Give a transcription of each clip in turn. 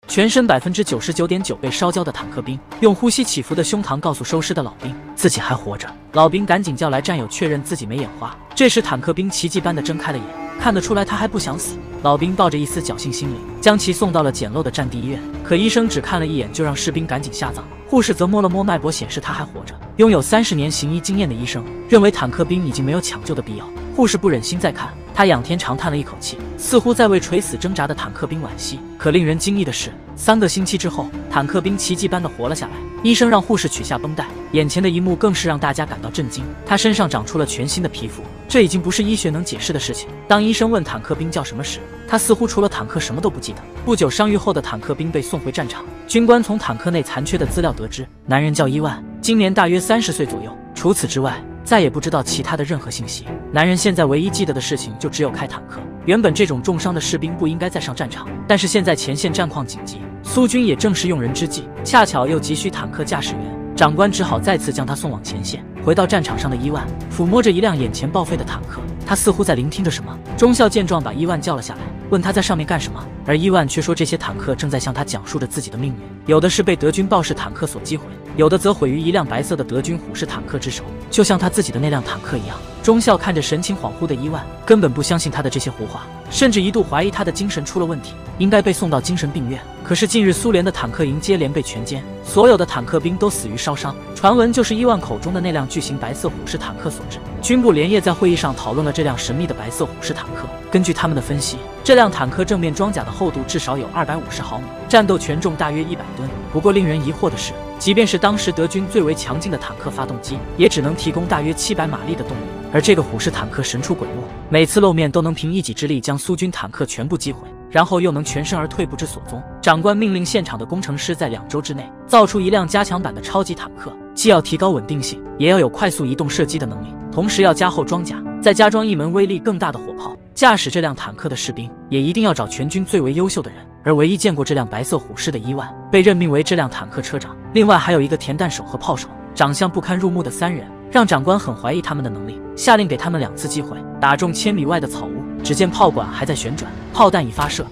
全身99.9%被烧焦的坦克兵用呼吸起伏的胸膛告诉收尸的老兵自己还活着。老兵赶紧叫来战友确认自己没眼花。这时坦克兵奇迹般的睁开了眼，看得出来他还不想死。老兵抱着一丝侥幸心理，将其送到了简陋的战地医院。可医生只看了一眼就让士兵赶紧下葬，护士则摸了摸脉搏，显示他还活着。拥有30年行医经验的医生认为坦克兵已经没有抢救的必要。护士不忍心再看，他仰天长叹了一口气，似乎在为垂死挣扎的坦克兵惋惜。可令人惊异的是，3个星期之后，坦克兵奇迹般的活了下来。医生让护士取下绷带，眼前的一幕更是让大家感到震惊。他身上长出了全新的皮肤，这已经不是医学能解释的事情。当医生问坦克兵叫什么时，他似乎除了坦克什么都不记得。不久，伤愈后的坦克兵被送回战场。军官从坦克内残缺的资料得知，男人叫伊万，今年大约30岁左右。除此之外，再也不知道其他的任何信息。男人现在唯一记得的事情就只有开坦克。原本这种重伤的士兵不应该再上战场，但是现在前线战况紧急，苏军也正是用人之际，恰巧又急需坦克驾驶员。长官只好再次将他送往前线。回到战场上的伊万抚摸着一辆眼前报废的坦克，他似乎在聆听着什么。中校见状把伊万叫了下来，问他在上面干什么，而伊万却说这些坦克正在向他讲述着自己的命运，有的是被德军豹式坦克所击毁，有的则毁于一辆白色的德军虎式坦克之手，就像他自己的那辆坦克一样。中校看着神情恍惚的伊万，根本不相信他的这些胡话，甚至一度怀疑他的精神出了问题，应该被送到精神病院。可是近日苏联的坦克营接连被全歼，所有的坦克兵都死于烧伤，传闻就是伊万口中的那辆巨型白色虎式坦克所致。军部连夜在会议上讨论了这辆神秘的白色虎式坦克。根据他们的分析，这辆坦克正面装甲的厚度至少有250毫米，战斗权重大约100吨。不过令人疑惑的是，即便是当时德军最为强劲的坦克发动机，也只能提供大约700马力的动力。而这个虎式坦克神出鬼没，每次露面都能凭一己之力将苏军坦克全部击毁，然后又能全身而退不知所踪。长官命令现场的工程师在2周之内造出一辆加强版的超级坦克，既要提高稳定性，也要有快速移动射击的能力，同时要加厚装甲，再加装一门威力更大的火炮。驾驶这辆坦克的士兵也一定要找全军最为优秀的人，而唯一见过这辆白色虎式的伊万被任命为这辆坦克车长。另外还有一个填弹手和炮手，长相不堪入目的3人，让长官很怀疑他们的能力，下令给他们2次机会，打中1000米外的草屋。只见炮管还在旋转，炮弹已发射。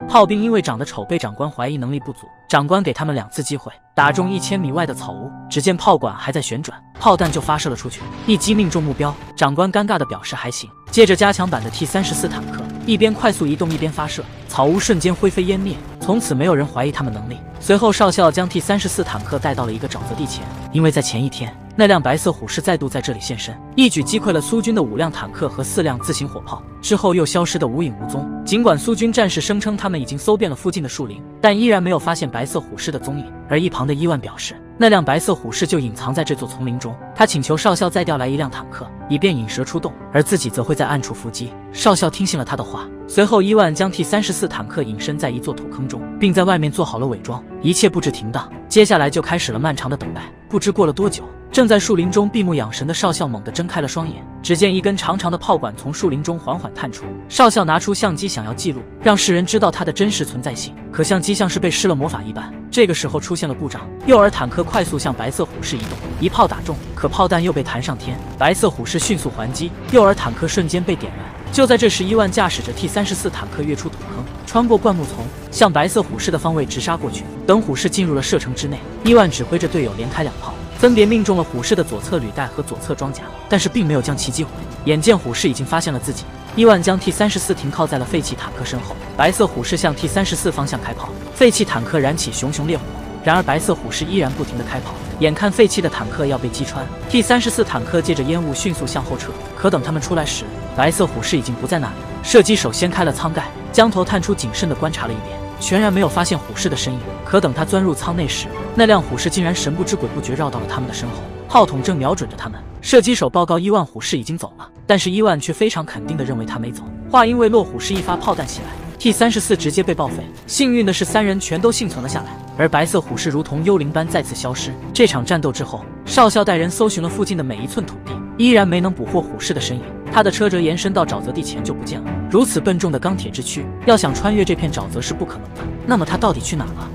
炮兵因为长得丑被长官怀疑能力不足，长官给他们2次机会，打中1000米外的草屋。只见炮管还在旋转，炮弹就发射了出去，一击命中目标。长官尴尬地表示还行。接着加强版的 T-34坦克一边快速移动一边发射，草屋瞬间灰飞烟灭，从此没有人怀疑他们能力。随后少校将 T-34坦克带到了一个沼泽地前，因为在前一天那辆白色虎式再度在这里现身，一举击溃了苏军的5辆坦克和4辆自行火炮，之后又消失得无影无踪。尽管苏军战士声称他们已经搜遍了附近的树林，但依然没有发现白色虎式的踪影。而一旁的伊万表示，那辆白色虎式就隐藏在这座丛林中，他请求少校再调来一辆坦克，以便引蛇出洞，而自己则会在暗处伏击。少校听信了他的话，随后伊万将 T-34坦克隐身在一座土坑中，并在外面做好了伪装，一切布置停当。接下来就开始了漫长的等待。不知过了多久，正在树林中闭目养神的少校猛地睁开了双眼，只见一根长长的炮管从树林中缓缓探出。少校拿出相机想要记录，让世人知道它的真实存在性，可相机像是被施了魔法一般，这个时候出现了故障。诱饵坦克快速向白色虎式移动，一炮打中，可炮弹又被弹上天，白色虎式迅速还击，诱饵坦克瞬间被点燃。就在这时，伊万驾驶着 T-34坦克跃出土坑，穿过灌木丛，向白色虎式的方位直杀过去。等虎式进入了射程之内，伊万指挥着队友连开2炮，分别命中了虎式的左侧履带和左侧装甲，但是并没有将其击毁。眼见虎式已经发现了自己，伊万将 T-34停靠在了废弃坦克身后。白色虎式向 T-34方向开炮，废弃坦克燃起熊熊烈火。然而白色虎式依然不停地开炮，眼看废弃的坦克要被击穿， T-34坦克借着烟雾迅速向后撤。可等他们出来时，白色虎式已经不在那里。射击手掀开了舱盖，将头探出，谨慎地观察了一遍，全然没有发现虎式的身影。可等他钻入舱内时，那辆虎式竟然神不知鬼不觉绕到了他们的身后，炮筒正瞄准着他们。射击手报告伊万虎式已经走了，但是伊万却非常肯定地认为他没走。话音未落，虎式一发炮弹袭来， T-34直接被报废。幸运的是3人全都幸存了下来，而白色虎式如同幽灵般再次消失。这场战斗之后，少校带人搜寻了附近的每一寸土地，依然没能捕获虎式的身影。他的车辙延伸到沼泽地前就不见了。如此笨重的钢铁之躯，要想穿越这片沼泽是不可能的。那么他到底去哪了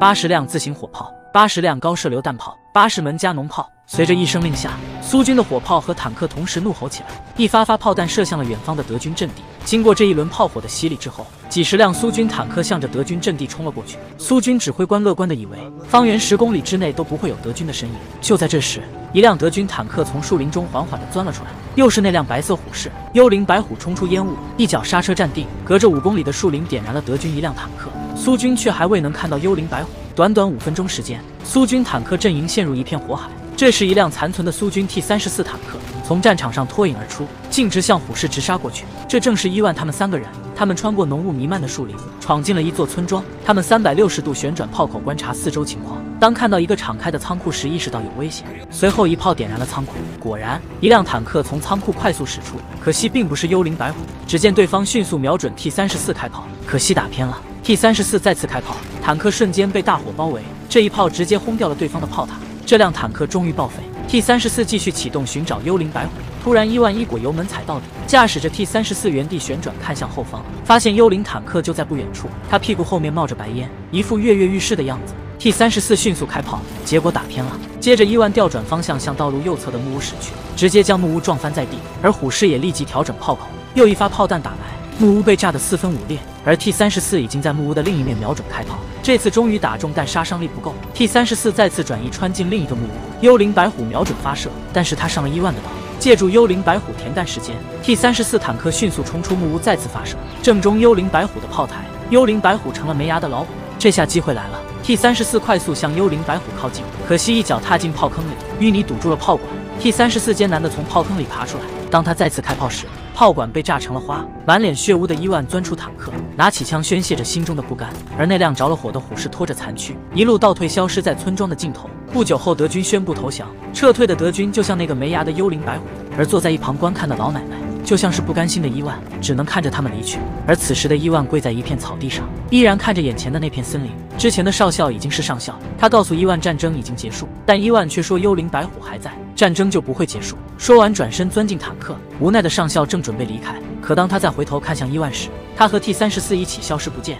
？80辆自行火炮，80辆高射榴弹炮80门加农炮。随着一声令下，苏军的火炮和坦克同时怒吼起来，一发发炮弹射向了远方的德军阵地。经过这一轮炮火的洗礼之后，几十辆苏军坦克向着德军阵地冲了过去。苏军指挥官乐观地以为，方圆10公里之内都不会有德军的身影。就在这时，一辆德军坦克从树林中缓缓地钻了出来，又是那辆白色虎式。幽灵白虎冲出烟雾，一脚刹车站定，隔着5公里的树林点燃了德军一辆坦克。苏军却还未能看到幽灵白虎。短短5分钟时间，苏军坦克阵营陷入一片火海。这时，一辆残存的苏军 T-34坦克从战场上脱颖而出，径直向虎式直杀过去。这正是伊万他们3个人。他们穿过浓雾弥漫的树林，闯进了一座村庄。他们360度旋转炮口观察四周情况，当看到一个敞开的仓库时，意识到有危险，随后一炮点燃了仓库。果然，一辆坦克从仓库快速驶出，可惜并不是幽灵白虎。只见对方迅速瞄准 T-34开炮，可惜打偏了。T-34再次开炮，坦克瞬间被大火包围，这一炮直接轰掉了对方的炮塔。这辆坦克终于报废。T-34继续启动寻找幽灵白虎，突然伊万一果油门踩到底，驾驶着 T-34原地旋转看向后方，发现幽灵坦克就在不远处。他屁股后面冒着白烟，一副跃跃欲试的样子。T-34迅速开炮，结果打偏了。接着伊万调转方向向道路右侧的木屋驶去，直接将木屋撞翻在地，而虎式也立即调整炮口，又一发炮弹打来，木屋被炸得4分5裂。而 T-34已经在木屋的另一面瞄准开炮，这次终于打中，但杀伤力不够。T-34再次转移穿进另一个木屋，幽灵白虎瞄准发射，但是他上了伊万的当。借助幽灵白虎填弹时间， T-34坦克迅速冲出木屋，再次发射，正中幽灵白虎的炮台。幽灵白虎成了没牙的老虎。这下机会来了， T-34快速向幽灵白虎靠近，可惜一脚踏进炮坑里，淤泥堵住了炮管。T-34艰难地从炮坑里爬出来，当他再次开炮时，炮管被炸成了花。满脸血污的伊万钻出坦克，拿起枪宣泄着心中的不甘。而那辆着了火的虎式拖着残躯，一路倒退，消失在村庄的尽头。不久后，德军宣布投降。撤退的德军就像那个没牙的幽灵白虎，而坐在一旁观看的老奶奶就像是不甘心的伊万，只能看着他们离去。而此时的伊万跪在一片草地上，依然看着眼前的那片森林。之前的少校已经是上校，他告诉伊万战争已经结束，但伊万却说幽灵白虎还在，战争就不会结束。说完转身钻进坦克，无奈的上校正准备离开，可当他再回头看向伊万时，他和 T-34一起消失不见。